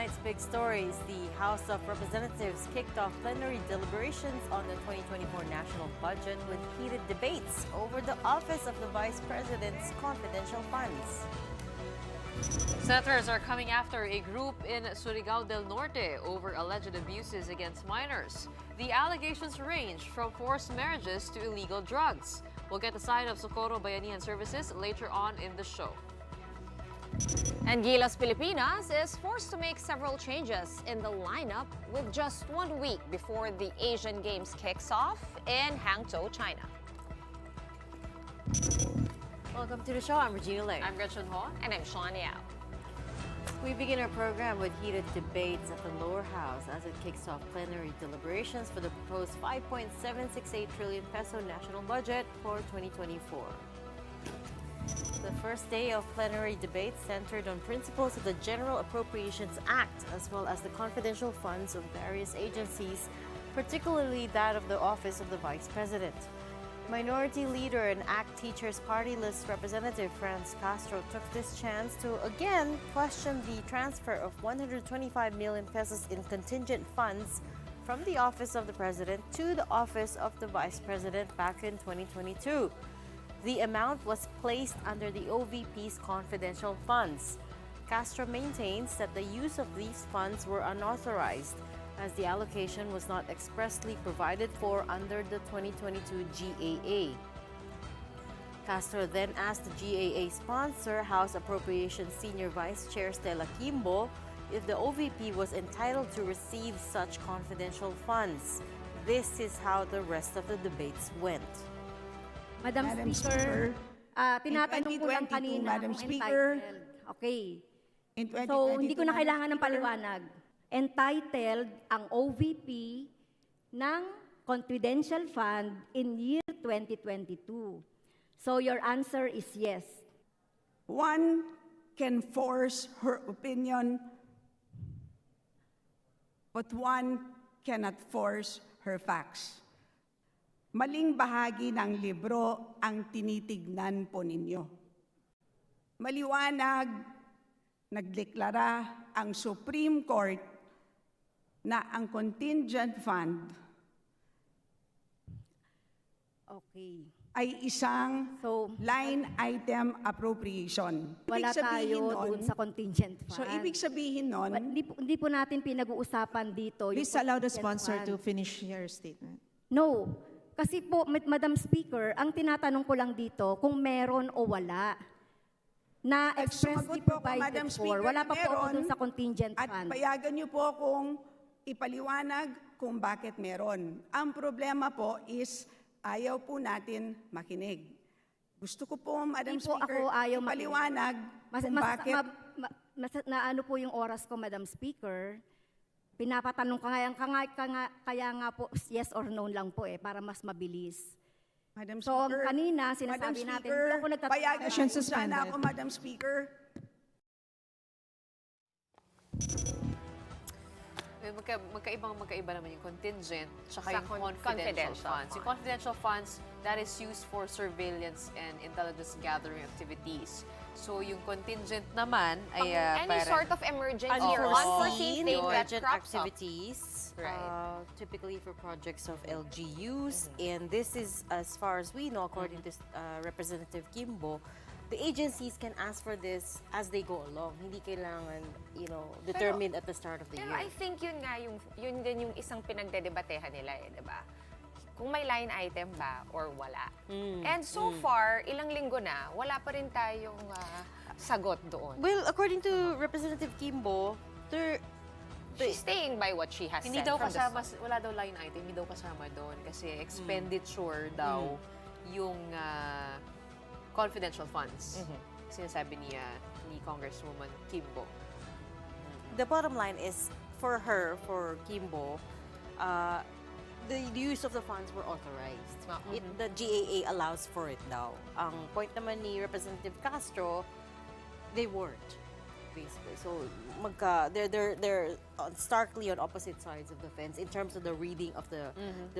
tonight's big stories, the House of Representatives kicked off plenary deliberations on the 2024 national budget with heated debates over the office of the Vice President's confidential funds. Senators are coming after a group in Surigao del Norte over alleged abuses against minors. The allegations range from forced marriages to illegal drugs. We'll get the side of Socorro Bayanihan Services later on in the show. And Gilas Pilipinas is forced to make several changes in the lineup with just 1 week before the Asian Games kicks off in Hangzhou, China. Welcome to the show. I'm Regina. I'm Gretchen. And I'm Shawn. We begin our program with heated debates at the lower house as it kicks off plenary deliberations for the proposed 5.768 trillion peso national budget for 2024. The first day of plenary debate centered on principles of the General Appropriations Act as well as the confidential funds of various agencies, particularly that of the Office of the Vice President. Minority Leader and ACT Teachers Party List Representative Castro took this chance to again question the transfer of 125 million pesos in contingent funds from the Office of the President to the Office of the Vice President back in 2022. The amount was placed under the OVP's confidential funds. Castro maintains that the use of these funds were unauthorized as the allocation was not expressly provided for under the 2022 GAA. Castro then asked the GAA sponsor, House Appropriations Senior Vice Chair Stella Quimbo, if the OVP was entitled to receive such confidential funds. This is how the rest of the debates went. Madam Speaker, tinatanong ko lang kanina Madam kung Speaker, entitled. Okay. in So, 2022, hindi ko na Madam kailangan ng Speaker, paliwanag. Entitled ang OVP ng confidential fund in year 2022. So, your answer is yes. One can force her opinion, but one cannot force her facts. Maling bahagi ng libro ang tinitignan po ninyo. Maliwanag, nagdeklara ang Supreme Court na ang contingent fund ay isang line item appropriation. Wala tayo doon sa contingent fund. So, ibig sabihin nun, Hindi po natin pinag-uusapan dito. yung Please allow the contingent sponsor fund. to finish your statement. No. Kasi po, Madam Speaker, ang tinatanong ko lang dito kung meron o wala na expressly sumagot po ako, provided Madam for. Speaker, Wala pa po ako meron. dun sa contingent At fund. payagan niyo po kung ipaliwanag kung bakit meron. Ang problema po is ayaw po natin makinig. Gusto ko po, Madam Hindi po Speaker, ako ayaw ipaliwanag kung bakit... na ano po yung oras ko, Madam Speaker. Pinapatanong kaya nga po yes or no lang po para mas mabilis. Madam So, Speaker, kanina sinasabi Madam natin, Speaker, hindi ako nagtatanong. payagan Session niyo sana suspended. ako, Madam Speaker. Magkaiba naman yung contingent tsaka Sa yung confidential confidential funds. Yung fund. confidential funds, that is used for surveillance and intelligence gathering activities. So yung contingent naman ay Any parang sort of emergency or unforeseen thing that urgent crops up. activities, Right. typically for projects of LGUs. And this is, as far as we know, according to Representative Quimbo, the agencies can ask for this as they go along. Hindi kailangan, determined at the start of the Pero year. I think yun din yung isang pinagdedebatehan nila di ba? Kung may line item ba or wala. And so far, ilang linggo na, wala pa rin tayong sagot doon. Well, according to Representative Quimbo, She's staying by what she has Hindi said daw from the kasama, wala daw line item, hindi daw kasama doon kasi expenditure daw yung confidential funds. Sinasabi ni Congresswoman Quimbo. the bottom line is, for Quimbo, the use of the funds were authorized. The GAA allows for it daw. Ang point naman ni Representative Castro, they weren't, basically. So, they're starkly on opposite sides of the fence in terms of the reading of the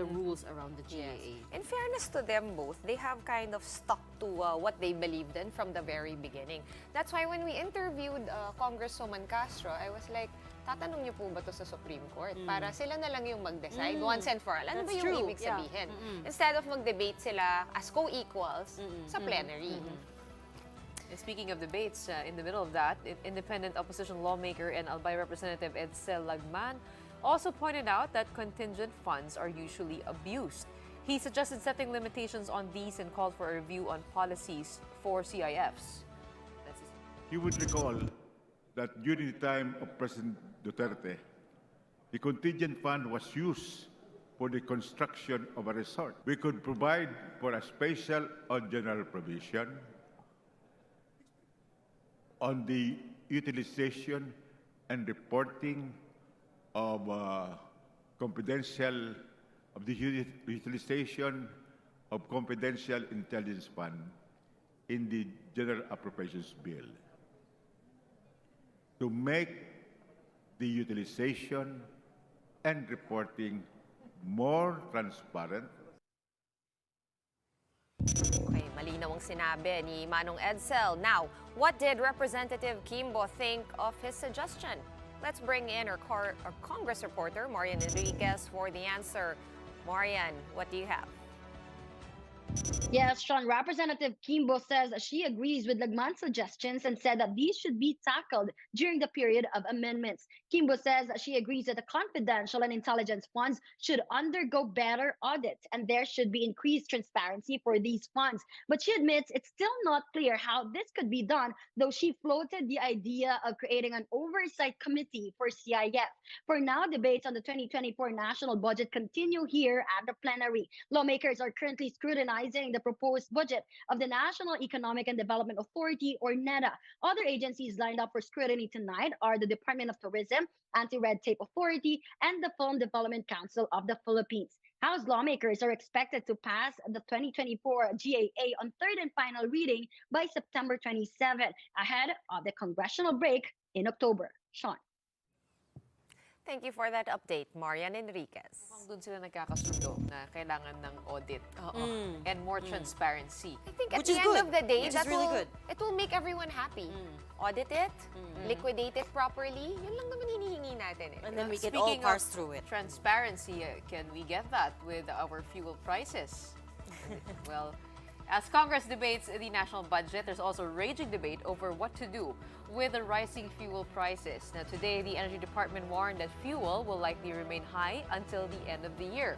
rules around the GAA. In fairness to them both, they have kind of stuck to what they believed in from the very beginning. That's why when we interviewed Congresswoman Castro, I was like, tatanong niyo po ba to sa Supreme Court? Para sila na lang yung mag-decide once and for all. Ano ba That's yung true. ibig Yeah. sabihin? Instead of mag-debate sila as co-equals sa plenary. And speaking of debates, in the middle of that, independent opposition lawmaker and Albay Representative Edsel Lagman also pointed out that contingent funds are usually abused. He suggested setting limitations on these and called for a review on policies for CIFs. You would recall that during the time of President Duterte, the contingent fund was used for the construction of a resort. We could provide for a special or general provision on the utilization and reporting of utilization of confidential intelligence fund in the General Appropriations Bill to make the utilization and reporting more transparent. Okay, malinaw ang sinabi ni Manong Edsel. Now, what did Representative Quimbo think of his suggestion? Let's bring in our Congress reporter, Marian Enriquez, for the answer. Marian, what do you have? Yes, Shawn, Representative Quimbo says she agrees with Lagman's suggestions and said that these should be tackled during the period of amendments. Quimbo says she agrees that the confidential and intelligence funds should undergo better audits and there should be increased transparency for these funds. But she admits it's still not clear how this could be done, though she floated the idea of creating an oversight committee for CIF. For now, debates on the 2024 national budget continue here at the plenary. Lawmakers are currently scrutinizing the proposed budget of the National Economic and Development Authority, or NEDA. Other agencies lined up for scrutiny tonight are the Department of Tourism, Anti-Red Tape Authority, and the Film Development Council of the Philippines. House lawmakers are expected to pass the 2024 GAA on third and final reading by September 27, ahead of the congressional break in October. Shawn. Thank you for that update, Marian Enriquez. Doon sila nagkakasundo na kailangan ng audit and more transparency. I think at Which the is end good. of the day, Which is really good. it will make everyone happy. Audit it, liquidate it properly. Yun lang naman hinihingi natin eh. And then we can all Speaking parse of through it. transparency, can we get that with our fuel prices? Well, as Congress debates the national budget, there's also raging debate over what to do with the rising fuel prices. Now, today, the Energy Department warned that fuel will likely remain high until the end of the year.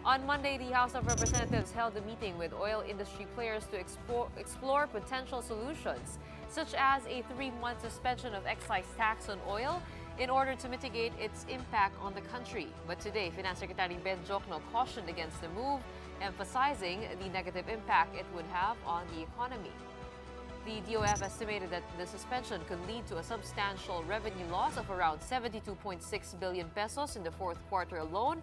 On Monday, the House of Representatives held a meeting with oil industry players to explore potential solutions, such as a 3-month suspension of excise tax on oil in order to mitigate its impact on the country. But today, Finance Secretary Ben Jokno cautioned against the move, emphasizing the negative impact it would have on the economy. The DOF estimated that the suspension could lead to a substantial revenue loss of around 72.6 billion pesos in the fourth quarter alone.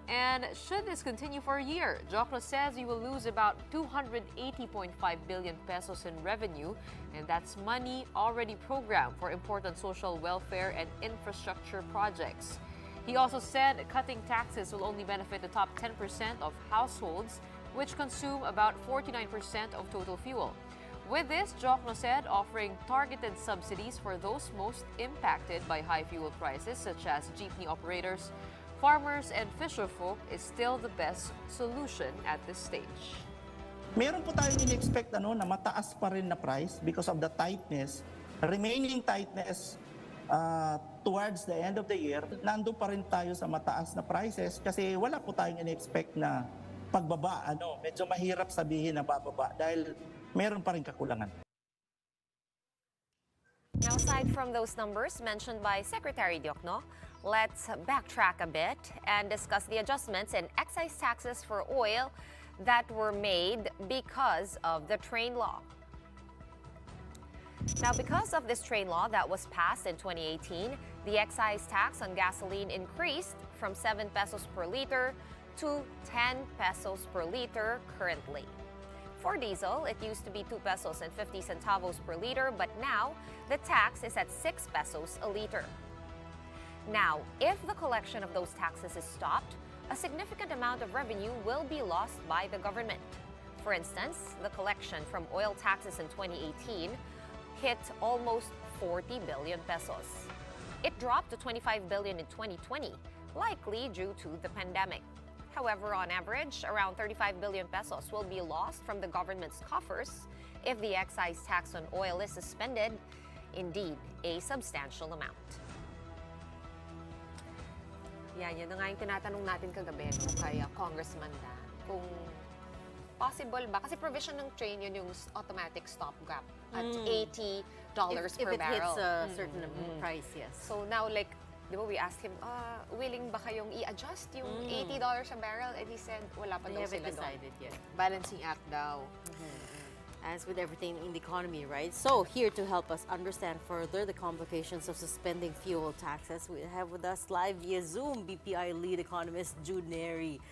And should this continue for a year, Jokno says you will lose about 280.5 billion pesos in revenue, and that's money already programmed for important social welfare and infrastructure projects. He also said cutting taxes will only benefit the top 10% of households, which consume about 49% of total fuel. With this, Jokno said offering targeted subsidies for those most impacted by high fuel prices, such as jeepney operators, farmers, and fisherfolk, is still the best solution at this stage. Meron po tayong in-expect na mataas pa rin na price because of the tightness, remaining tightness towards the end of the year. Nandun pa rin tayo sa mataas na prices kasi wala po tayong in-expect na pagbaba. Medyo mahirap sabihin na bababa dahil meron pa rin kakulangan. Now, aside from those numbers mentioned by Secretary Jokno, let's backtrack a bit and discuss the adjustments in excise taxes for oil that were made because of the train law. Now, because of this train law that was passed in 2018, the excise tax on gasoline increased from 7 pesos per liter to 10 pesos per liter currently. For diesel, it used to be 2 pesos and 50 centavos per liter, but now the tax is at 6 pesos a liter. Now, if the collection of those taxes is stopped, a significant amount of revenue will be lost by the government. For instance, the collection from oil taxes in 2018 hit almost 40 billion pesos. It dropped to 25 billion in 2020, likely due to the pandemic. However, on average, around 35 billion pesos will be lost from the government's coffers if the excise tax on oil is suspended, indeed a substantial amount. Yan na nga yung tinatanong natin kagabi kay Congressman Dan, kung possible ba, kasi provision ng train yun yung automatic stopgap at $80 If per it barrel. hits a certain price, yes. So now, like, di ba, we asked him, willing ba kayong i-adjust yung $80 a barrel? And he said, wala pa They daw haven't sila doon. decided yet. Balancing act daw. As with everything in the economy, right? So here to help us understand further the complications of suspending fuel taxes, we have with us live via Zoom BPI lead economist June Neri.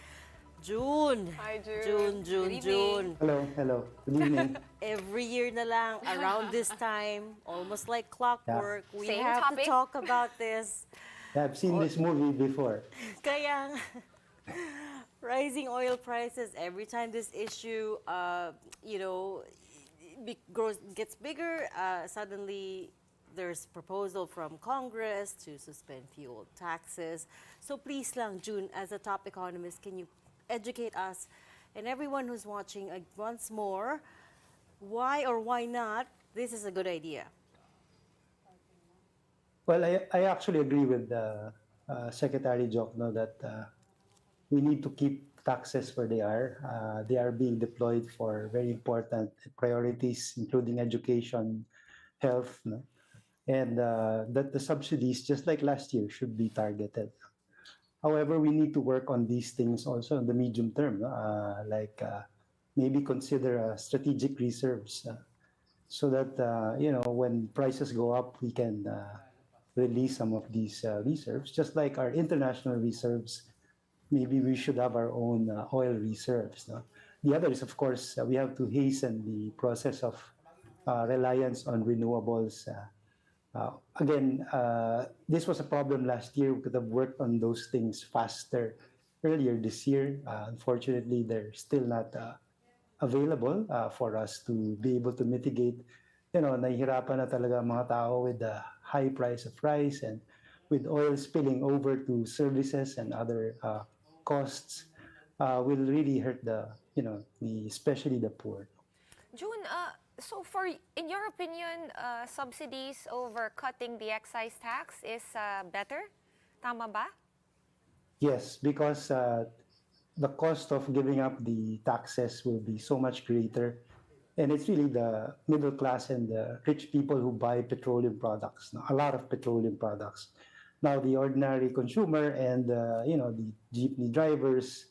June! Hi, June. Good June. Hello. Good evening. Every year na lang, around this time, almost like clockwork, we Same have topic. to talk about this. Yeah, I've seen this movie before. Kaya nga, rising oil prices, every time this issue, gets bigger, suddenly there's proposal from Congress to suspend fuel taxes. So please lang, June, as a top economist, can you educate us and everyone who's watching once more, why or why not this is a good idea? Well, I actually agree with Secretary Jokno that we need to keep taxes where they are. They are being deployed for very important priorities, including education, health, no? And that the subsidies, just like last year, should be targeted. However, we need to work on these things also in the medium term, like maybe consider strategic reserves so that, when prices go up, we can release some of these reserves, just like our international reserves. Maybe we should have our own oil reserves. No? The other is, of course, we have to hasten the process of reliance on renewables. Again, this was a problem last year. We could have worked on those things faster earlier this year. Unfortunately, they're still not available for us to be able to mitigate. Nahihirapan na talaga ang mga tao with the high price of rice and with oil spilling over to services and other costs will really hurt especially the poor. June, so in your opinion, subsidies over cutting the excise tax is better? Tama ba? Yes, because the cost of giving up the taxes will be so much greater. And it's really the middle class and the rich people who buy petroleum products, a lot of petroleum products. Now, the ordinary consumer and the jeepney drivers,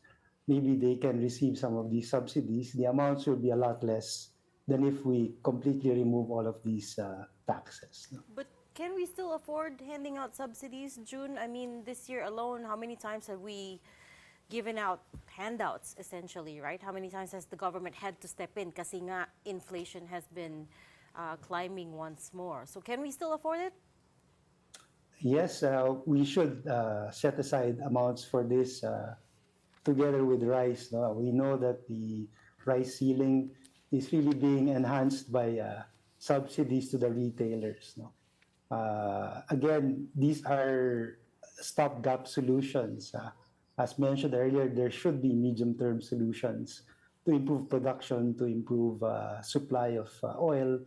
maybe they can receive some of these subsidies. The amounts will be a lot less than if we completely remove all of these taxes. But can we still afford handing out subsidies, June? I mean, this year alone, how many times have we given out handouts, essentially, right? How many times has the government had to step in kasi nga inflation has been climbing once more? So can we still afford it? Yes, we should set aside amounts for this together with rice. No? We know that the rice ceiling is really being enhanced by subsidies to the retailers. No? Again, these are stopgap solutions. As mentioned earlier, there should be medium-term solutions to improve production, to improve supply of oil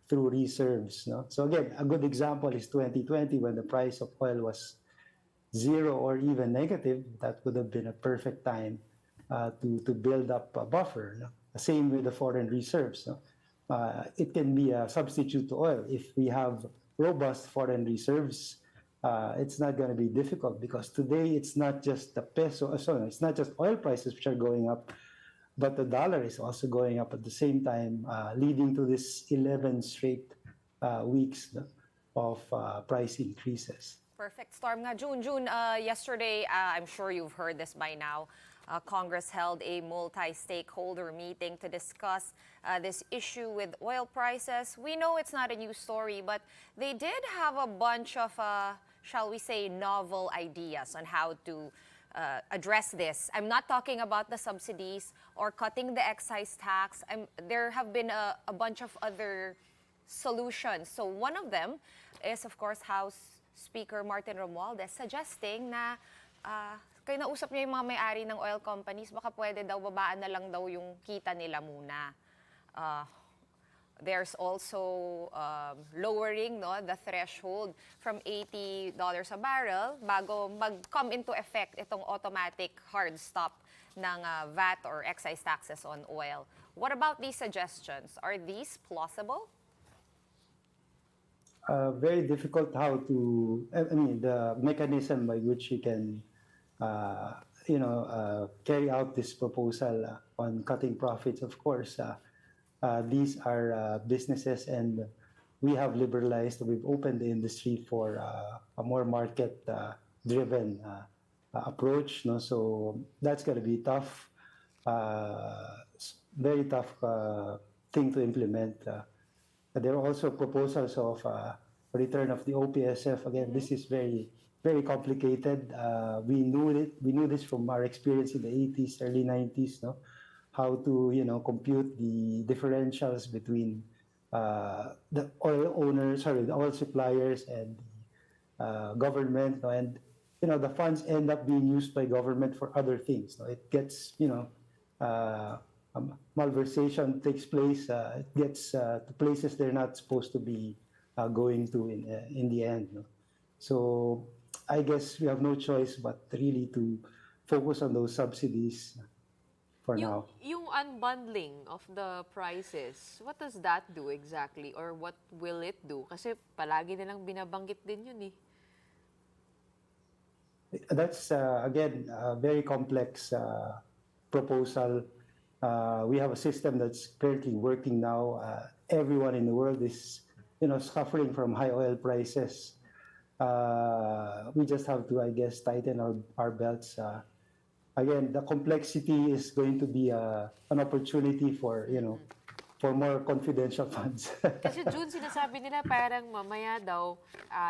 through reserves. No? So again, a good example is 2020 when the price of oil was zero or even negative. That would have been a perfect time to build up a buffer. No? Same with the foreign reserves. No? It can be a substitute to oil. If we have robust foreign reserves, it's not going to be difficult because today it's not just the peso, it's not just oil prices which are going up, but the dollar is also going up at the same time, leading to this 11 straight weeks of price increases. Perfect storm nga. June, yesterday, I'm sure you've heard this by now, Congress held a multi-stakeholder meeting to discuss this issue with oil prices. We know it's not a new story, but they did have a bunch of, shall we say, novel ideas on how to address this. I'm not talking about the subsidies or cutting the excise tax. There have been a bunch of other solutions. So one of them is, of course, Speaker Martin Romualdez suggesting na kayo nausap niyo yung mga may-ari ng oil companies, baka pwede daw babaan na lang daw yung kita nila muna. There's also lowering the threshold from $80 a barrel bago mag-come into effect itong automatic hard stop ng VAT or excise taxes on oil. What about these suggestions? Are these plausible? Very difficult how to, I mean, the mechanism by which you can, carry out this proposal on cutting profits. Of course, these are businesses, and we have liberalized, we've opened the industry for a more market-driven approach. No? So that's going to be tough, very tough thing to implement. There are also proposals of return of the OPSF. Again, this is very, very complicated. We knew this from our experience in the 80s, early 90s, no? How to compute the differentials between the oil owners, the oil suppliers and the government, no? And the funds end up being used by government for other things. No? It gets malversation takes place. It gets to places they're not supposed to be going to in the end. No? So I guess we have no choice but really to focus on those subsidies for now. Yung unbundling of the prices, what does that do exactly? Or what will it do? Kasi palagi nilang binabanggit din yun eh. That's, again, a very complex proposal. We have a system that's currently working now. Everyone in the world is, suffering from high oil prices. We just have to, I guess, tighten our belts. Again, the complexity is going to be an opportunity for, for more confidential funds. Kasi June, sinasabi nila parang mamaya daw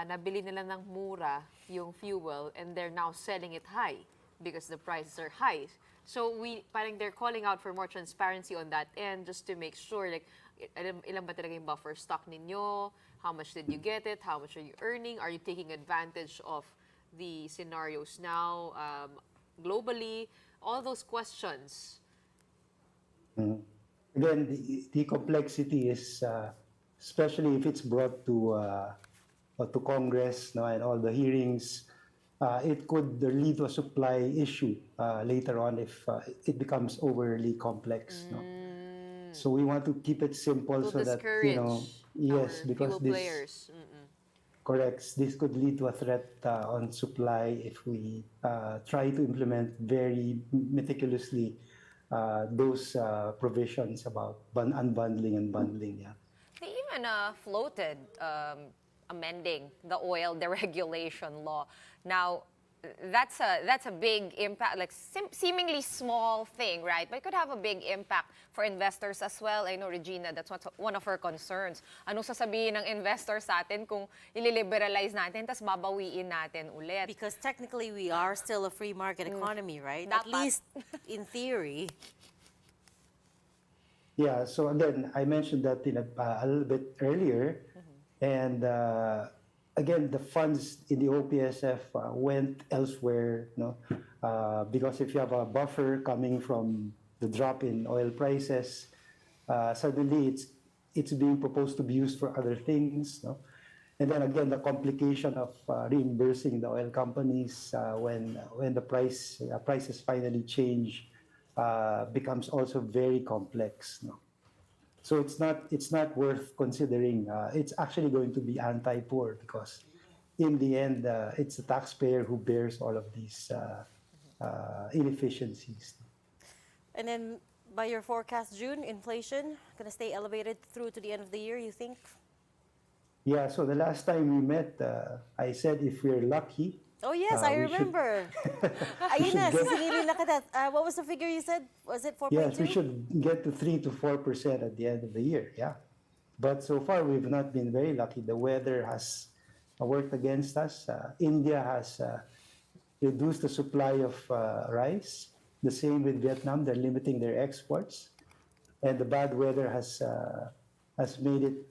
nabili nila ng mura yung fuel and they're now selling it high because the prices are high. So parang they're calling out for more transparency on that end just to make sure like ilan ba talaga yung buffer stock ninyo? How much did you get it? How much are you earning? Are you taking advantage of the scenarios now globally? All those questions. Mm. Again, the complexity is, especially if it's brought to Congress, and all the hearings, it could lead to a supply issue later on if it becomes overly complex. No? So we want to keep it simple so that yes, because this players. corrects. This could lead to a threat on supply if we try to implement very meticulously those provisions about unbundling and bundling. Yeah. They even floated amending the oil deregulation law. Now, that's a big impact, like seemingly small thing, right? But it could have a big impact for investors as well. I know, Regina, that's one of her concerns. Anong sasabihin ng investors sa atin kung ililiberalize natin tas babawiin natin ulit? Because technically we are still a free market economy, right? At Dapat. least in theory. Yeah, so again, I mentioned that a little bit earlier, and again, the funds in the OPSF went elsewhere, because if you have a buffer coming from the drop in oil prices, suddenly it's being proposed to be used for other things, and then again, the complication of reimbursing the oil companies when the prices finally change becomes also very complex. So it's not worth considering. It's actually going to be anti-poor because in the end, it's the taxpayer who bears all of these inefficiencies. And then by your forecast, June, inflation going to stay elevated through to the end of the year, you think? Yeah, so the last time we met, I said if we're lucky. Oh yes, I remember. Ayun na, sisingilin na kita. What was the figure you said? Was it 4.2? Yes, we should get to 3 to 4% at the end of the year, yeah. But so far, we've not been very lucky. The weather has worked against us. India has reduced the supply of rice. The same with Vietnam, they're limiting their exports. And the bad weather has made it,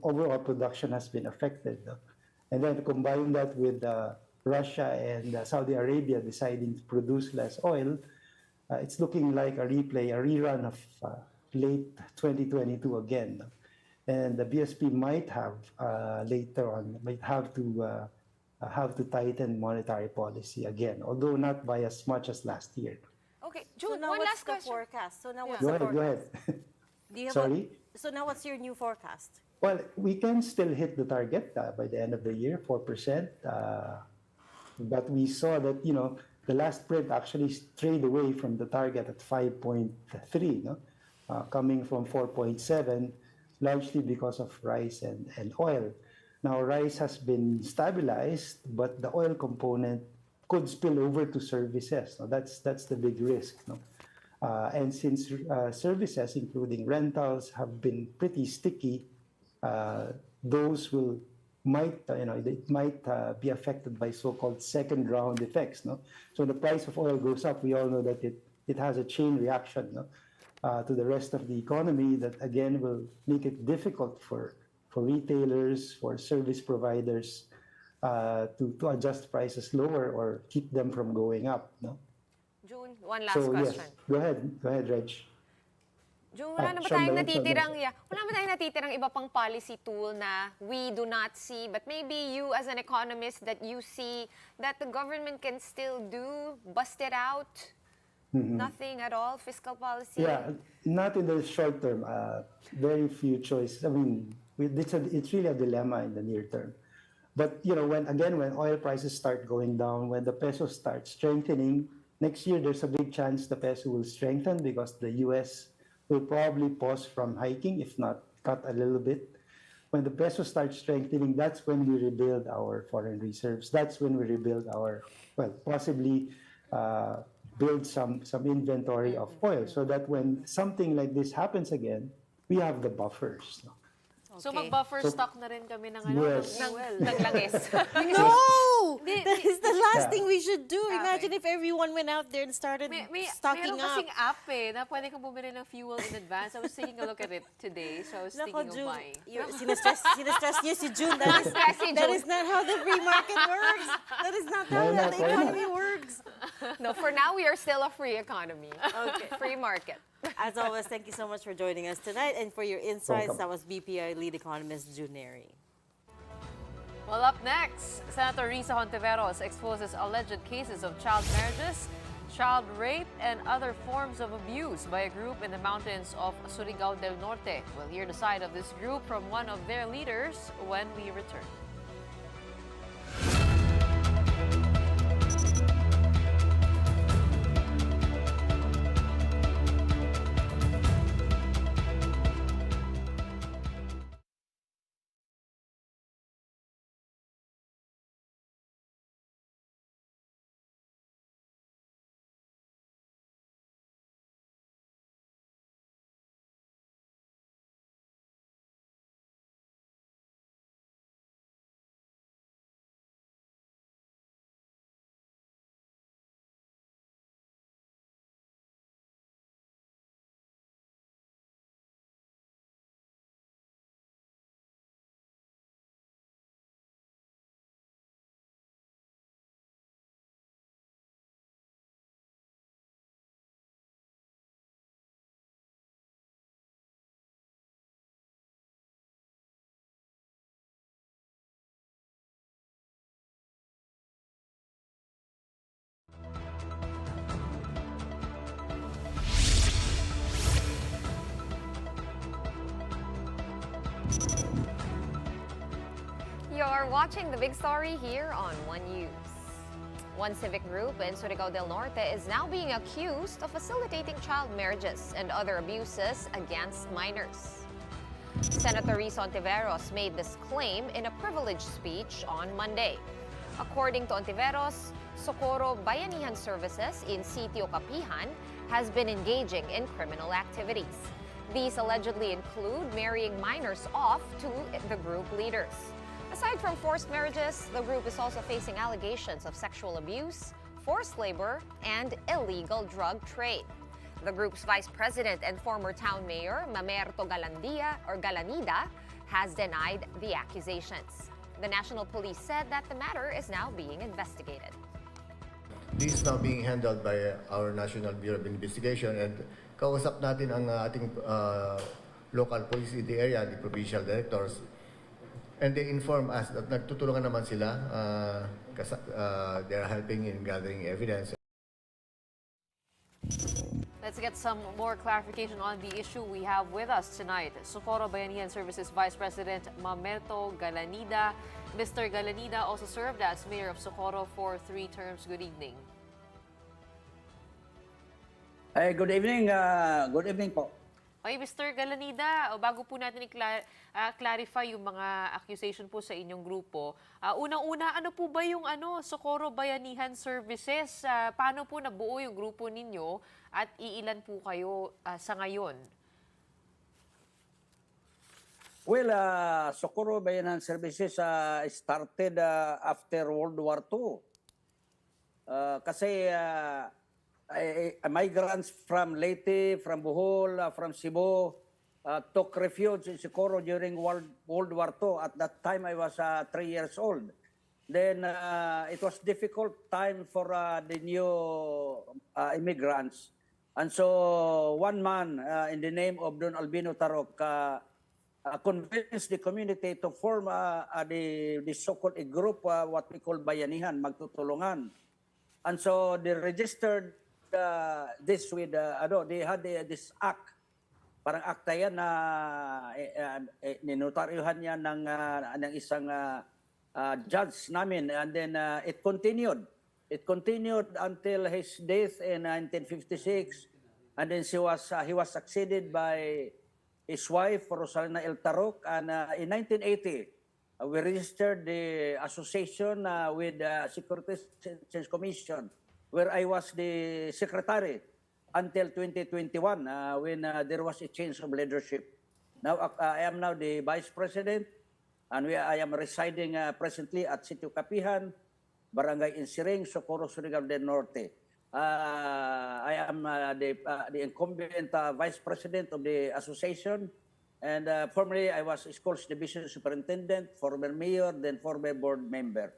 overall production has been affected. And then combine that with Russia and Saudi Arabia deciding to produce less oil, it's looking like a rerun of late 2022 again. And the BSP might have later on, have to tighten monetary policy again, although not by as much as last year. Okay, So June, now one what's last the question. forecast? So now what's Go the ahead, forecast? go ahead. Do you have Sorry? so now what's your new forecast? Well, we can still hit the target by the end of the year, 4%. But we saw that, the last print actually strayed away from the target at 5.3, coming from 4.7, largely because of rice and oil. Now, rice has been stabilized, but the oil component could spill over to services. So that's the big risk. And since services, including rentals, have been pretty sticky, those might be affected by so-called second round effects. So the price of oil goes up. We all know that it has a chain reaction to the rest of the economy that again will make it difficult for retailers, for service providers to adjust prices lower or keep them from going up. June, one last So question. yes, go ahead, Reg. June, wala na ba Shawn tayong ba yun? wala ba tayong natitirang iba pang policy tool na we do not see, but maybe you as an economist that you see that the government can still do, bust it out? Nothing at all, fiscal policy? Yeah, not in the short term. Very few choices. I mean, it's really a dilemma in the near term. But when oil prices start going down, when the peso starts strengthening, next year there's a big chance the peso will strengthen because the U.S. will probably pause from hiking, if not cut a little bit. When the peso starts strengthening, that's when we rebuild our foreign reserves. That's when we rebuild possibly build some inventory of oil so that when something like this happens again, we have the buffers. So mag-buffer stock na rin kami ng Yes. ng fuel. Ng langis. No! That is the last Yeah. thing we should do. Imagine if everyone went out there and started stocking meron up. kasing app na pwede kang bumili ng fuel in advance. I was taking a look at it today, so I was thinking of June, buying. sinistress niyo si June. That is not how the free market works. That is not how the economy works. No, for now, we are still a free economy. Okay. Free market. As always, thank you so much for joining us tonight and for your insights. Welcome. That was BPI lead economist June Neri. Well, up next, Senator Risa Hontiveros exposes alleged cases of child marriages, child rape, and other forms of abuse by a group in the mountains of Surigao del Norte. We'll hear the side of this group from one of their leaders when we return. You're watching The Big Story here on One News. One civic group in Surigao del Norte is now being accused of facilitating child marriages and other abuses against minors. Senator Risa Hontiveros made this claim in a privileged speech on Monday. According to Hontiveros, Socorro Bayanihan Services in Sitio Capihan has been engaging in criminal activities. These allegedly include marrying minors off to the group leaders. Aside from forced marriages, the group is also facing allegations of sexual abuse, forced labor, and illegal drug trade. The group's vice president and former town mayor, Mamerto Galanida, has denied the accusations. The National Police said that the matter is now being investigated. This is now being handled by our National Bureau of Investigation, and kausap natin ang ating local police in the area, the provincial directors, and they inform us that nagtutulungan naman sila, they are helping in gathering evidence. Let's get some more clarification on the issue we have with us tonight. Socorro Bayanihan Services Vice President Mamerto Galanida. Mr. Galanida also served as Mayor of Socorro for 3 terms. Good evening. Hey, good evening. Good evening po. Okay, Mr. Galanida, bago po natin i-clarify yung mga accusation po sa inyong grupo, unang-una, ano po ba yung Socorro Bayanihan Services? Paano po nabuo yung grupo ninyo at iilan po kayo sa ngayon? Well, Socorro Bayanihan Services started after World War II. Kasi migrants from Leyte, from Bohol, from Cebu took refuge in Socorro during World War II. At that time, I was 3 years old. Then it was difficult time for the new immigrants. And so one man in the name of Don Albino Tarok convinced the community to form the so-called a group, what we call Bayanihan, magtutulungan. And so they registered this with, they had this act, parang akta yan na ninotaryuhan niya ng isang judge namin. And then it continued. It continued until his death in 1956. And then he was succeeded by his wife, Rosalina El Tarok. And in 1980, we registered the association with the Securities Exchange Commission, where I was the secretary until 2021 when there was a change of leadership. Now I am now the vice president, and I am residing presently at Sitio Kapihan, Barangay Insiring, Socorro, Surigao del Norte. I am the incumbent vice president of the association, and formerly I was Schools Division Superintendent, former mayor, then former board member.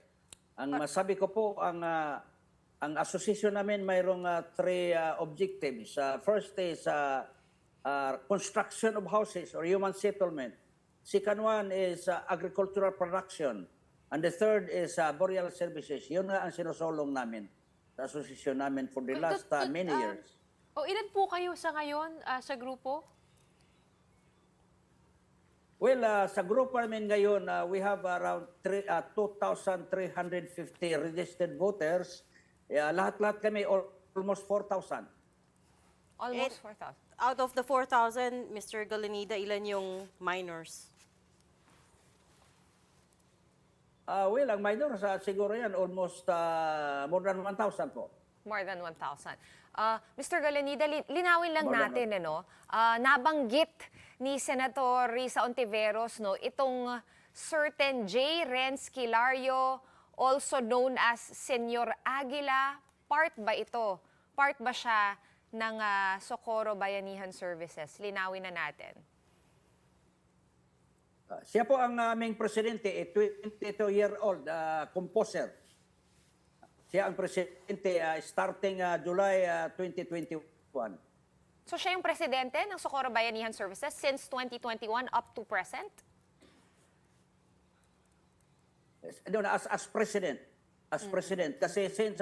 Ang masabi ko po, ang association namin mayroong 3 objectives. First is construction of houses or human settlement. Second one is agricultural production. And the third is burial services. Yun nga ang sinusulong namin sa association namin for the last many years. Ilan po kayo sa ngayon sa grupo? Well, sa grupo namin ngayon, we have around 2,350 registered voters. Lahat-lahat kami almost 4,000. Almost 4,000. Out of the 4,000, Mr. Galanida, ilan yung minors? Well, ang minors, siguro yan, almost more than 1,000 po. More than 1,000. Mr. Galanida, linawin lang natin, nabanggit ni Senator Risa Ontiveros, itong certain J. Renz Kilario, also known as Senyor Aguila, part ba ito? Part ba siya ng Socorro Bayanihan Services? Linawin na natin. Siya po ang aming presidente, a 22-year-old composer. Siya ang presidente starting July 2021. So siya yung presidente ng Socorro Bayanihan Services since 2021 up to present? As president. As president. Kasi since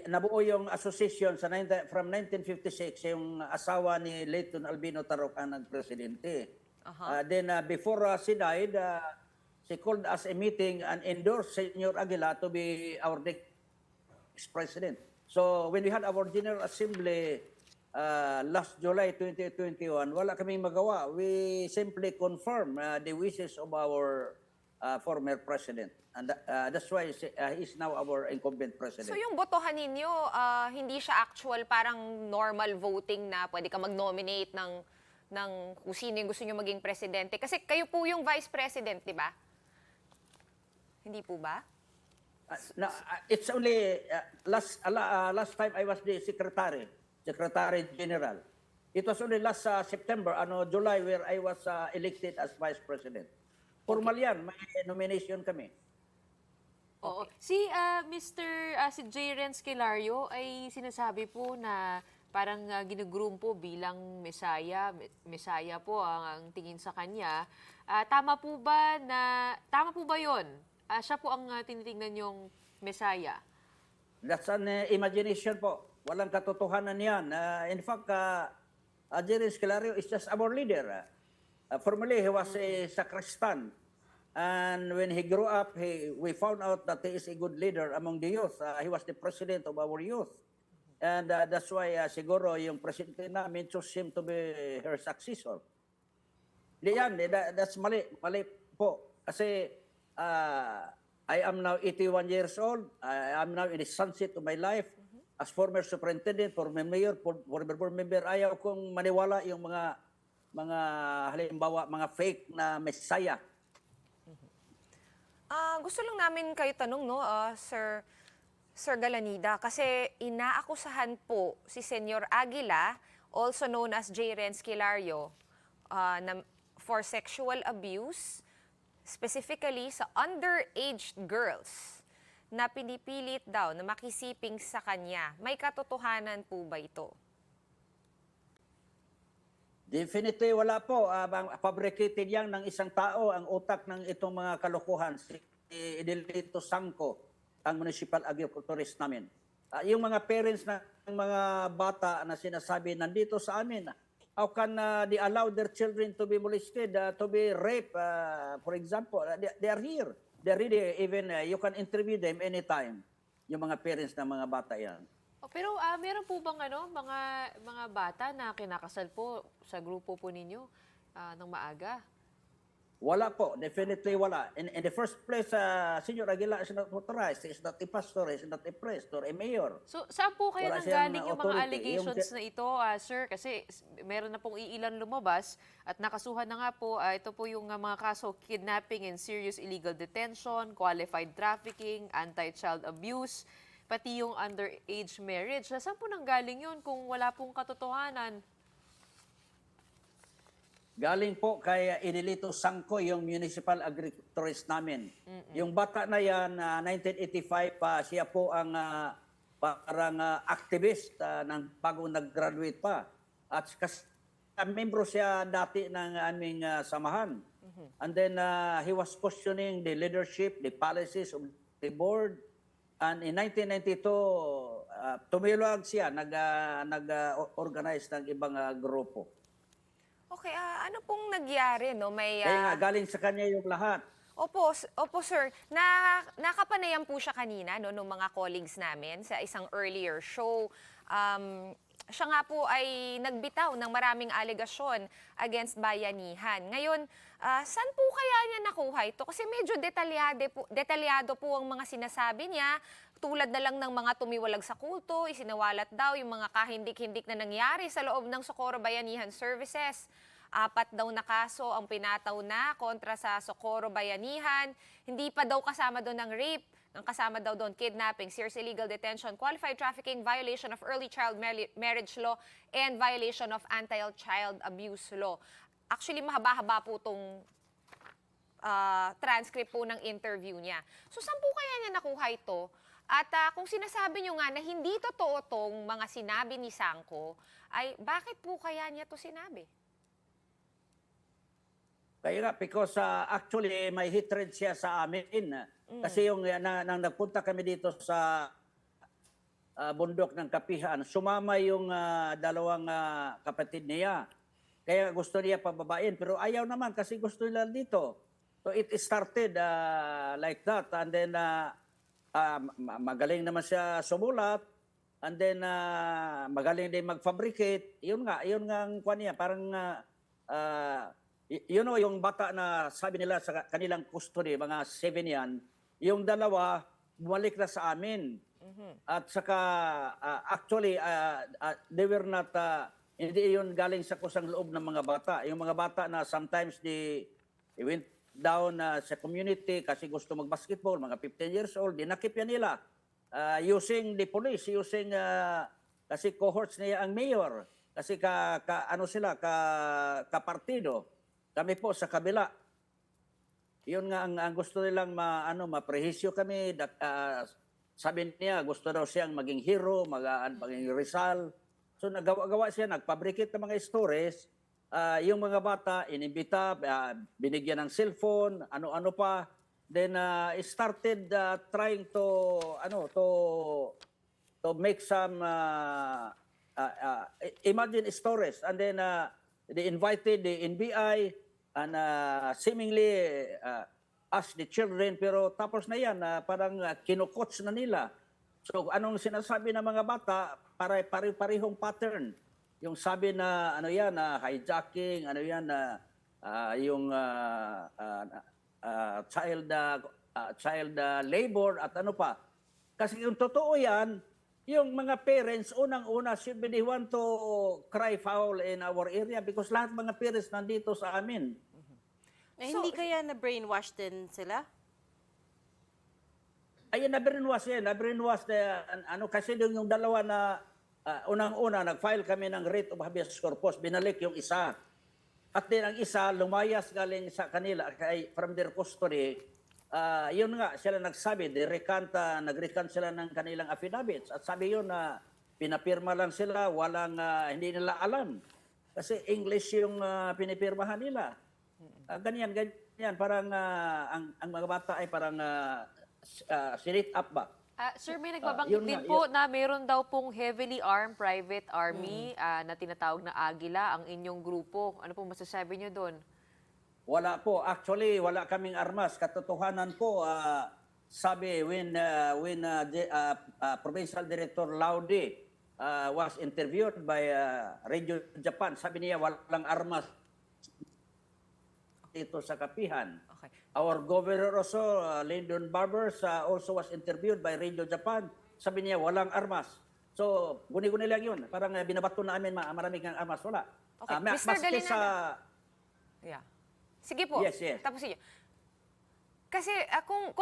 nabuo yung association from 1956, yung asawa ni late Don Albino Tarok ang nagpresidente. Then before she died, she called us a meeting and endorsed Senyor Aguila to be our next president. So when we had our General Assembly last July 2021, wala kaming magawa. We simply confirm the wishes of our former president. And that's why he is now our incumbent president. So yung botohan ninyo, hindi siya actual parang normal voting na pwede ka mag-nominate ng kung sino yung gusto nyo maging presidente. Kasi kayo po yung vice president, di ba? Hindi po ba? No, it's only last time I was the Secretary General. It was only last September, July, where I was elected as Vice President. Formal yan, may nomination kami. Oo. Si J. Renz Kilario ay sinasabi po na parang ginugroom po bilang mesaya po ang tingin sa kanya. Tama po ba 'yon? Siya po ang tinitingnan yung mesaya. That's an imagination po. Walang katotohanan yan. In fact, Jerry Escalario is just our leader. Formerly, he was a sacristan. And when he grew up, we found out that he is a good leader among the youth. He was the president of our youth. And that's why siguro yung presidente namin chose him to be her successor. Di yan, that's mali. Mali po. Kasi I am now 81 years old. I am now in the sunset of my life. As former superintendent, former mayor, former member, ayaw kong maniwala yung mga halimbawa, mga fake na mesaya. Gusto lang namin kayo tanong, no, Sir Galanida, kasi inaakusahan po si Senyor Aguila, also known as J. Renz Kilario, for sexual abuse, specifically sa underage girls na pinipilit daw na makisiping sa kanya. May katotohanan po ba ito? Definitely wala po. Fabricated yan ng isang tao ang utak ng itong mga kalokohan. Si Edelito Sangco, ang municipal agriculturist namin. Yung mga parents ng mga bata na sinasabi nandito sa amin, how can they allow their children to be molested, to be raped, for example? They are here. They're really, even you can interview them anytime. Yung mga parents ng mga bata yan. Pero meron po bang mga bata na kinakasal po sa grupo po ninyo ng maaga? Wala po. Definitely wala. In the first place, Senyor Aguila is not authorized. He is not a pastor. He is not a priest or a mayor. So, saan po kayo Wala nanggaling siyang yung mga authority. allegations na ito, sir? Kasi meron na pong iilan lumabas at nakasuhan na nga po, ito po yung mga kaso, kidnapping and serious illegal detention, qualified trafficking, anti-child abuse, pati yung underage marriage. Saan po nanggaling yun kung wala pong katotohanan? Galing po kay Edelito Sangco, yung municipal agriculturist namin. Yung bata na yan, 1985 pa, siya po ang parang activist ng bagong nag-graduate pa. At kasi membro siya dati ng aming samahan. And then he was questioning the leadership, the policies of the board. And in 1992, tumilog siya, nag-organize ng ibang grupo. Okay, ano pong nagyari, no? Kaya nga, galing sa kanya yung lahat. Opo, sir. Nakapanayan po siya kanina, no, ng mga colleagues namin sa isang earlier show. Siya nga po ay nagbitaw ng maraming alegasyon against bayanihan. Ngayon, saan po kaya niya nakuha ito? Kasi medyo detalyado po ang mga sinasabi niya. Tulad na lang ng mga tumiwalag sa kulto, isinawalat daw yung mga kahindik-hindik na nangyari sa loob ng Socorro Bayanihan Services. 4 daw na kaso ang pinataw na kontra sa Socorro Bayanihan. Hindi pa daw kasama doon ng rape. Ang kasama daw doon, kidnapping, serious illegal detention, qualified trafficking, violation of early child marriage law, and violation of anti-child abuse law. Actually, mahaba-haba po itong transcript po ng interview niya. So, saan po kaya niya nakuha ito? At kung sinasabi niyo nga na hindi totoo itong mga sinabi ni Sangco, ay bakit po kaya niya ito sinabi? Kaya nga, because actually may hatred siya sa amin. Kasi yung nang nagpunta kami dito sa bundok ng Kapihan, sumama yung dalawang kapatid niya. Kaya gusto niya pababain, pero ayaw naman kasi gusto nila dito. So it started like that. And then magaling naman siya sumulat. And then magaling din mag-fabricate. Yun nga ang kuha niya. Parang you know, yung bata na sabi nila sa kanilang custody, mga 7 yan, yung dalawa, bumalik na sa amin. At saka, actually, they were not, hindi yun galing sa kusang loob ng mga bata. Yung mga bata na sometimes they went down sa community kasi gusto mag-basketball, mga 15 years old, dinakip yan nila. Using the police, using, kasi cohorts niya ang mayor. Kasi ano sila, kapartido. Kami po sa kabila. Yun nga ang gusto nilang maprehisyo kami. Sabi niya, gusto daw siyang maging hero, maging Rizal. So nagawa siya, nagpabricate ng mga stories. Yung mga bata, inimbita, binigyan ng cellphone, ano-ano pa. Then started trying to make some imagine stories. And then they invited the NBI and seemingly asked the children, pero tapos na yan, parang kinukots na nila. So anong sinasabi ng mga bata, parehong pattern. Yung sabi na hijacking, yung child labor at ano pa. Kasi yung totoo yan, yung mga parents, unang-una, should be the one to cry foul in our area because lahat mga parents nandito sa amin. Hindi kaya na-brainwash din sila? Ayun, na-brainwash kasi yung dalawa na unang-una, nag-file kami ng writ of habeas corpus, binalik yung isa. At din ang isa, lumayas galing sa kanila, from their custody. Yun nga, sila nagsabi, nag-recant sila ng kanilang affidavits. At sabi yun na pinapirma lang sila, hindi nila alam. Kasi English yung pinipirmahan nila. Ganyan, parang ang mga bata ay parang sinit up ba? Sir, may nagbabanggit din po na mayroon daw pong heavily armed private army na tinatawag na Agila, ang inyong grupo. Ano po masasabi niyo doon? Wala po. Actually, wala kaming armas. Katotohanan po, sabi when Provincial Director Laude was interviewed by Radio Japan, sabi niya walang armas dito sa Kapihan. Okay. Our governor also, Lyndon Barbers, also was interviewed by Radio Japan. Sabi niya walang armas. So, guni-guni lang yun. Parang binabato namin maraming armas. Wala. Okay. Mr. Galinada. Yeah. Sige po. Yes. Tapusin niyo. Kasi kung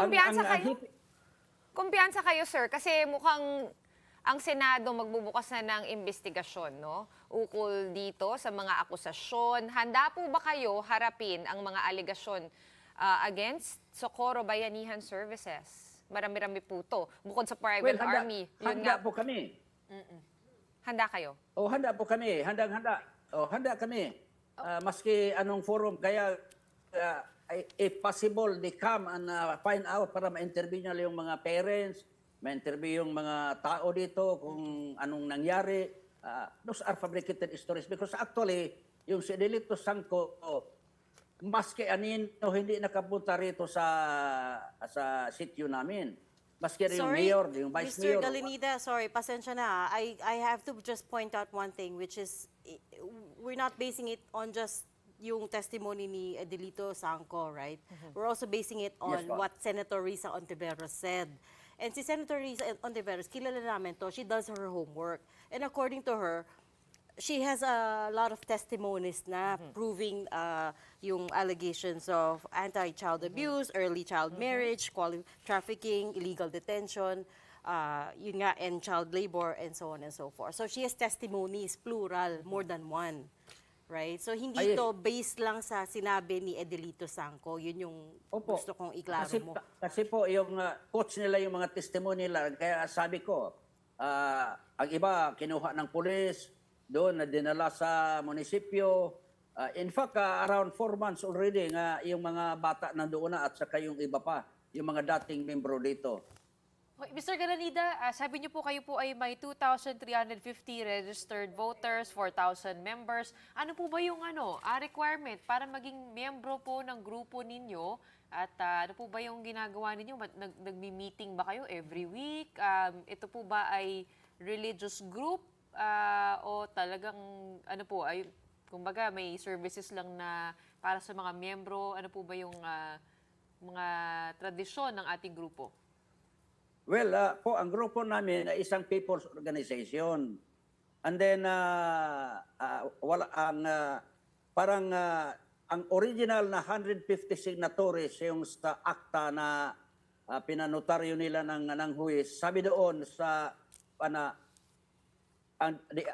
kumpiyansa kayo, sir, kasi mukhang ang Senado magbubukas na ng investigasyon, no? Ukol dito sa mga akusasyon. Handa po ba kayo harapin ang mga alegasyon against Socorro Bayanihan Services? Marami-rami po to. Bukod sa private army. Handa po kami. Handa kayo? Handa po kami. Handa kami. Maski anong forum, kaya if possible, they come and find out para ma-interview nila yung mga parents, ma-interview yung mga tao dito kung anong nangyari. Those are fabricated stories because actually, yung si Delito Sangco, maski anino, hindi nakapunta rito sa sityo namin. Maski rin yung mayor, yung vice mayor. Mr. Galinida, sorry, pasensya na. I have to just point out one thing, which is we're not basing it on just yung testimony ni Delito Sangco, right? We're also basing it on what Senator Risa Ontiveros said. And si Senator Risa Ontiveros, kilala namin to, she does her homework. And according to her, she has a lot of testimonies na proving yung allegations of anti-child abuse, early child marriage, trafficking, illegal detention, yun nga, and child labor, and so on and so forth. So she has testimonies, plural, more than one. Right? So hindi to based lang sa sinabi ni Delito Sangco. Yun yung gusto kong iklaro mo. Kasi po, yung coach nila yung mga testimony nila. Kaya sabi ko, ang iba kinuha ng pulis, doon na dinala sa munisipyo. In fact, around 4 months already nga yung mga bata nandoon na at saka yung iba pa, yung mga dating membro dito. Mr. Galanida, sabi niyo po kayo po ay may 2,350 registered voters, 4,000 members. Ano po ba yung requirement para maging membro po ng grupo ninyo? At ano po ba yung ginagawa ninyo? Nagmi-meeting ba kayo every week? Ito po ba ay religious group? O talagang kumbaga may services lang na para sa mga miyembro? Ano po ba yung mga tradisyon ng ating grupo? Well, ang grupo namin ay isang people's organization. And then, ang original na 150 signatories yung sa akta na pinanotaryo nila ng huwis. Sabi doon sa,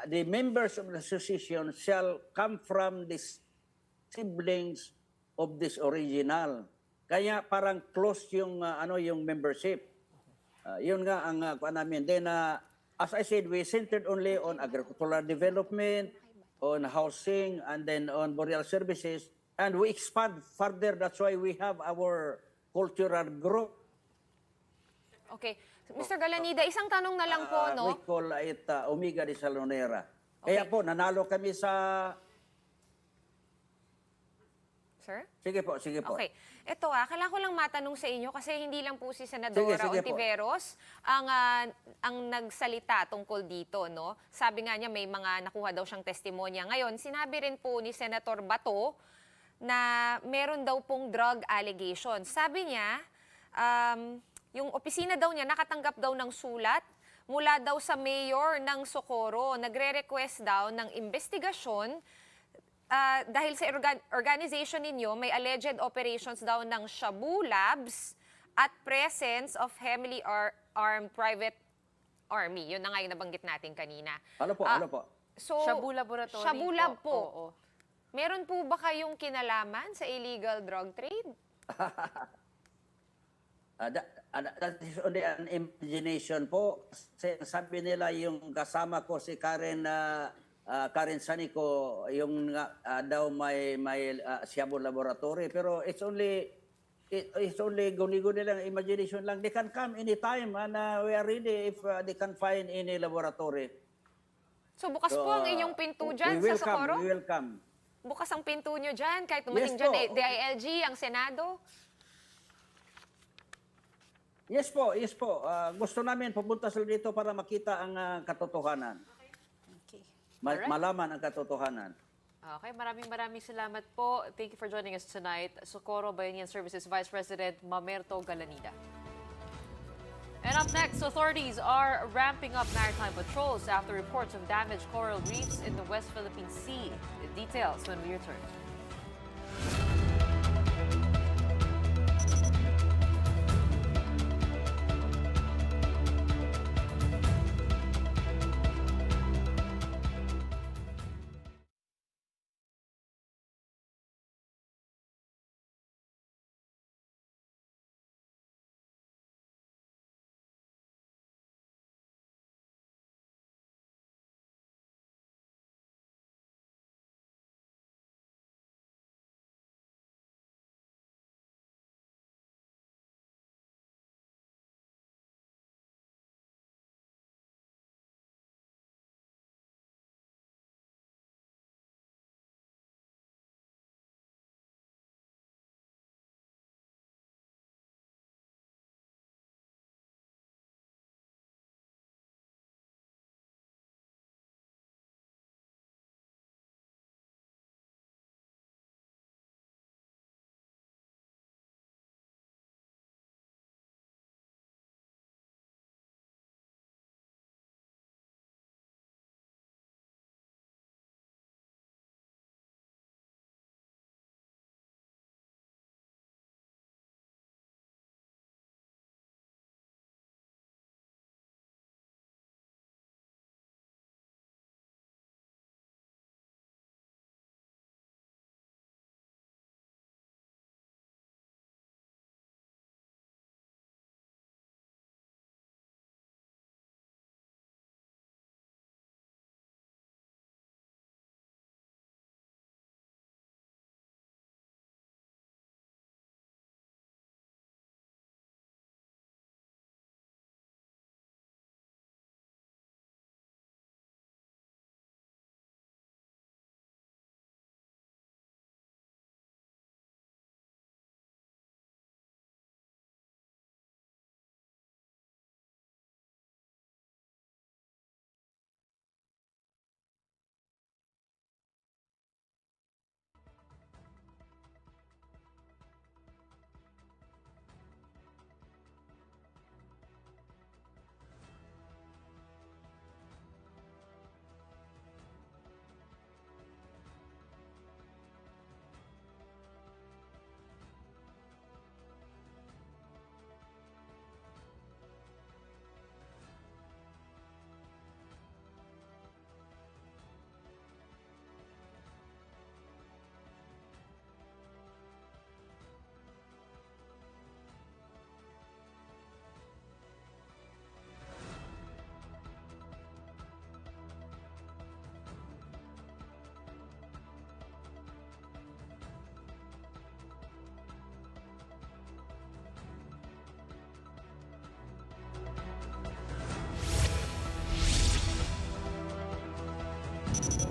the members of the association shall come from the siblings of this original. Kaya parang close yung yung membership. Yun nga ang kuan namin. Then as I said, we centered only on agricultural development, on housing, and then on burial services, and we expand further. That's why we have our cultural group. Okay. Mr. Galanida, isang tanong na lang po, no? We call it Omega de Salonera. Kaya po, nanalo kami sa... Sir? Sige po, sige po. Okay. Ito kailangan ko lang matanong sa inyo kasi hindi lang po si Sige, Senadora sige po. Ontiveros ang nagsalita tungkol dito, no? Sabi nga niya may mga nakuha daw siyang testimonya. Ngayon, sinabi rin po ni Senator Bato na meron daw pong drug allegation. Sabi niya, yung opisina daw niya nakatanggap daw ng sulat mula daw sa mayor ng Socorro. Nagre-request daw ng investigasyon dahil sa organization ninyo, may alleged operations daw ng Shabu Labs at presence of heavily armed private army. Yun na nga yung nabanggit natin kanina. Ano po, ano po? So, Shabu Laboratory Shabu Lab po. Oo. Meron po ba kayong kinalaman sa illegal drug trade? That is only an imagination po. Sabi nila yung kasama ko si Karen Sanico, yung daw may Shabu Laboratory, pero it's only guni-guni lang, imagination lang. They can come anytime and we are ready if they can find any laboratory. So bukas po ang inyong pinto dyan sa Socorro? We will come. Bukas ang pinto nyo dyan, kahit tumating Yes dyan po. DILG, ang Senado? Yes po, yes po. Gusto namin pupunta sila dito para makita ang katotohanan. Okay. Alright. Malaman ang katotohanan. Okay, maraming salamat po. Thank you for joining us tonight. Socorro Bayanihan Services Vice President Mamerto Galanida. And up next, authorities are ramping up maritime patrols after reports of damaged coral reefs in the West Philippine Sea. The details when we return.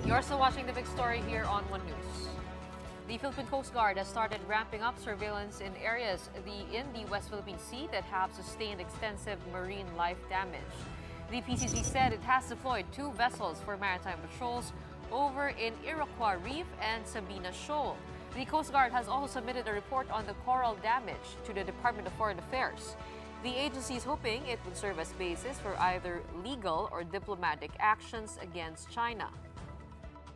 You're still watching the big story here on One News. The Philippine Coast Guard has started ramping up surveillance in areas in the West Philippine Sea that have sustained extensive marine life damage. The PCG said it has deployed 2 vessels for maritime patrols over in Iroquois Reef and Sabina Shoal. The Coast Guard has also submitted a report on the coral damage to the Department of Foreign Affairs. The agency is hoping it would serve as basis for either legal or diplomatic actions against China.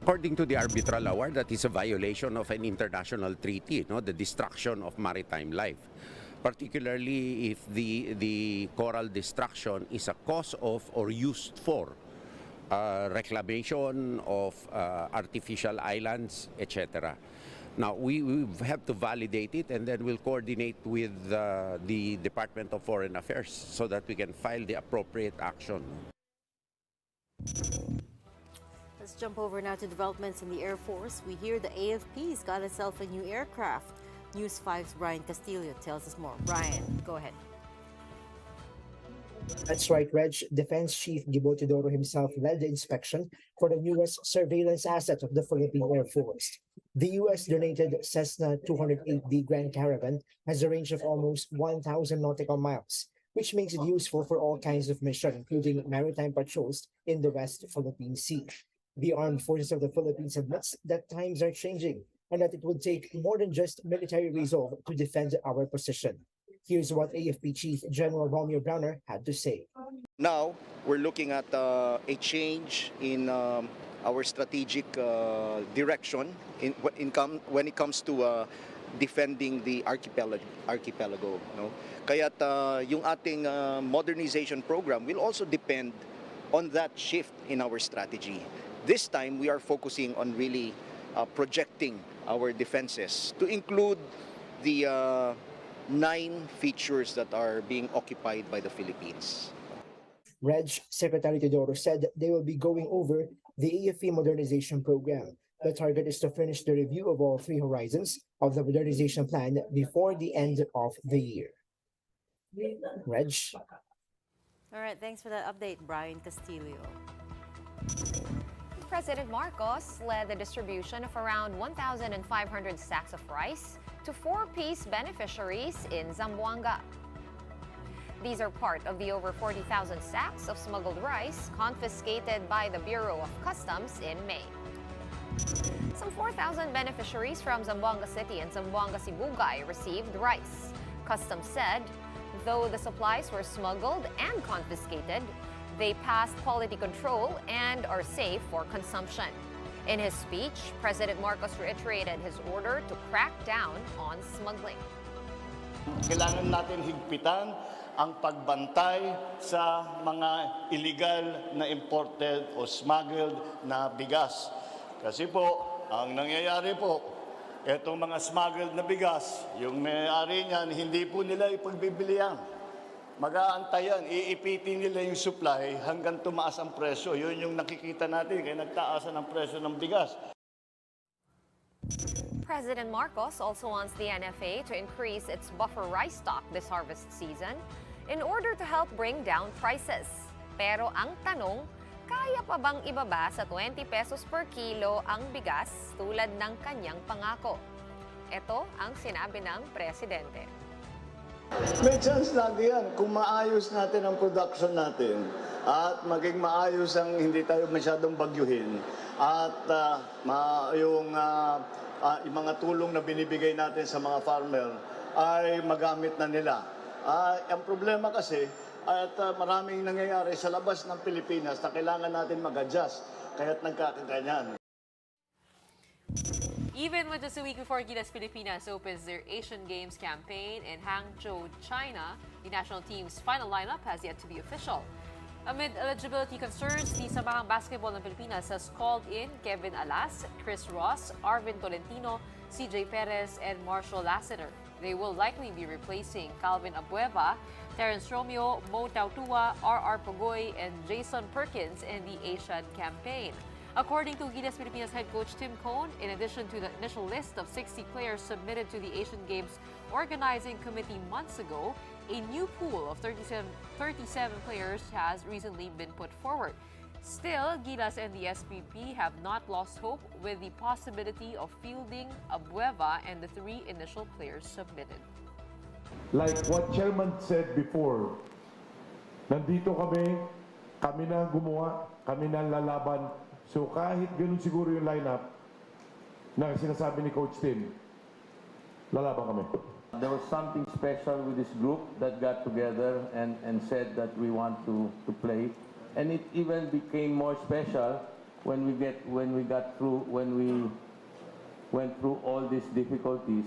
According to the arbitral award, that is a violation of an international treaty, the destruction of maritime life. Particularly if the coral destruction is a cause of or used for reclamation of artificial islands, etc. Now, we have to validate it, and then we'll coordinate with the Department of Foreign Affairs so that we can file the appropriate action. Let's jump over now to developments in the Air Force. We hear the AFP's got itself a new aircraft. News 5's Brian Castillo tells us more. Brian, go ahead. That's right, Reg. Defense Chief Gibo Teodoro himself led the inspection for the newest surveillance asset of the Philippine Air Force. The U.S. donated Cessna 208B Grand Caravan has a range of almost 1,000 nautical miles, which makes it useful for all kinds of missions, including maritime patrols in the West Philippine Sea. The Armed Forces of the Philippines admits that times are changing and that it would take more than just military resolve to defend our position. Here's what AFP Chief General Romeo Browner had to say. Now, we're looking at a change in our strategic direction when it comes to defending the archipelago. Kaya't yung ating modernization program will also depend on that shift in our strategy. This time, we are focusing on really projecting our defenses to include the 9 features that are being occupied by the Philippines. Reg, Secretary Teodoro said they will be going over the AFP modernization program. The target is to finish the review of all 3 horizons of the modernization plan before the end of the year. Reg. All right, thanks for that update, Brian Castillo. President Marcos led the distribution of around 1,500 sacks of rice to 4-piece beneficiaries in Zamboanga. These are part of the over 40,000 sacks of smuggled rice confiscated by the Bureau of Customs in May. Some 4,000 beneficiaries from Zamboanga City and Zamboanga Sibugay received rice. Customs said, though the supplies were smuggled and confiscated, they passed quality control and are safe for consumption. In his speech, President Marcos reiterated his order to crack down on smuggling. Kailangan natin higpitan ang pagbantay sa mga illegal na imported o smuggled na bigas. Kasi po, ang nangyayari po, itong mga smuggled na bigas, yung may-ari niyan, hindi po nila ipagbibilihan. Mag-aantayan, iipitin nila yung supply hanggang tumaas ang presyo. Yun yung nakikita natin, kaya nagtaasan ang presyo ng bigas. President Marcos also wants the NFA to increase its buffer rice stock this harvest season in order to help bring down prices. Pero ang tanong, kaya pa bang ibaba sa 20 pesos per kilo ang bigas tulad ng kanyang pangako? Ito ang sinabi ng presidente. May chance lagi yan kung maayos natin ang production natin at maging maayos ang hindi tayo masyadong bagyuhin at yung mga tulong na binibigay natin sa mga farmer ay magamit na nila. Ang problema kasi at maraming nangyayari sa labas ng Pilipinas na kailangan natin mag-adjust kaya't nagkakaganyan. Even with just a week before Gilas Pilipinas opens their Asian Games campaign in Hangzhou, China, the national team's final lineup has yet to be official. Amid eligibility concerns, the Samahang Basketball ng Pilipinas has called in Kevin Alas, Chris Ross, Arvin Tolentino, CJ Perez, and Marshall Lassiter. They will likely be replacing Calvin Abueva, Terence Romeo, Mo Tautua, R.R. Pogoy, and Jason Perkins in the Asian campaign. According to Gilas Pilipinas head coach Tim Cone, in addition to the initial list of 60 players submitted to the Asian Games Organizing Committee months ago, a new pool of 37 players has recently been put forward. Still, Gilas and the SPP have not lost hope with the possibility of fielding Abueva and the 3 initial players submitted. Like what Chairman said before, nandito kami na gumawa, kami na lalaban. So kahit ganun siguro yung lineup na sinasabi ni Coach Tim, lalaban kami. There was something special with this group that got together and said that we want to play. And it even became more special when we went through all these difficulties.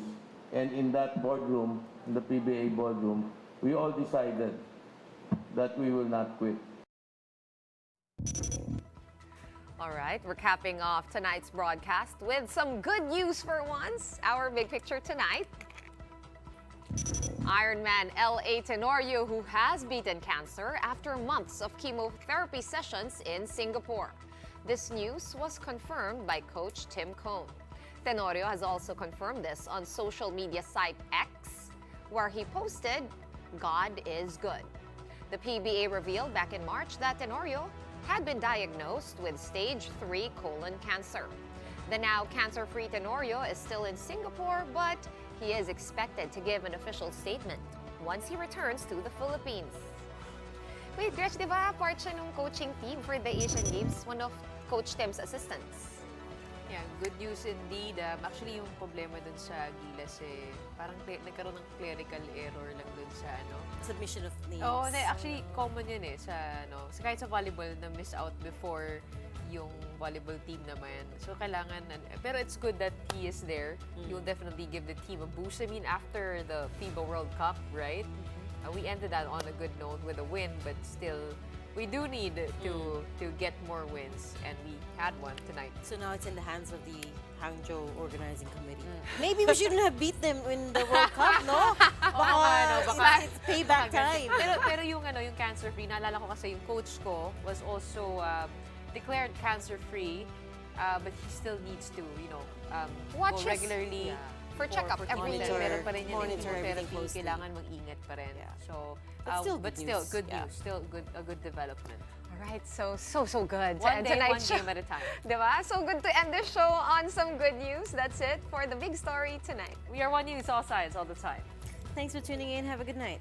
And in that boardroom, in the PBA boardroom, we all decided that we will not quit. All right, we're capping off tonight's broadcast with some good news for once. Our big picture tonight. Ironman L.A. Tenorio, who has beaten cancer after months of chemotherapy sessions in Singapore. This news was confirmed by Coach Tim Cone. Tenorio has also confirmed this on social media site X, where he posted, "God is good." The PBA revealed back in March that Tenorio had been diagnosed with stage 3 colon cancer. The now cancer-free Tenorio is still in Singapore, but he is expected to give an official statement once he returns to the Philippines. Wait, Gretch, di ba part siya ng coaching team for the Asian Games? One of Coach Tim's assistants. Yeah, good news indeed. Actually, yung problema dun sa Gilas parang nagkaroon ng clerical error lang dun sa Submission of names. Oo, actually common yun sa kahit sa volleyball na miss out before yung volleyball team naman. So kailangan, pero it's good that he is there. You'll definitely give the team a boost. I mean, after the FIBA World Cup, right? We ended that on a good note with a win, but still, we do need to get more wins, and we had one tonight. So now it's in the hands of the Hangzhou Organizing Committee. Maybe we shouldn't have beat them in the World Cup, no? Baka it's payback time. Pero yung cancer-free, naalala ko kasi yung coach ko was also declared cancer-free, but he still needs to, Watch go regularly. For checkup every day. Meron pa rin yung monitor everything chemotherapy, closely. Kailangan mag-ingat pa rin. So, But still good good news. news. Still a good development. All right, so good. One And day, one tonight's show, game at a time. diba? So good to end the show on some good news. That's it for the big story tonight. We are One News, all sides, all the time. Thanks for tuning in. Have a good night.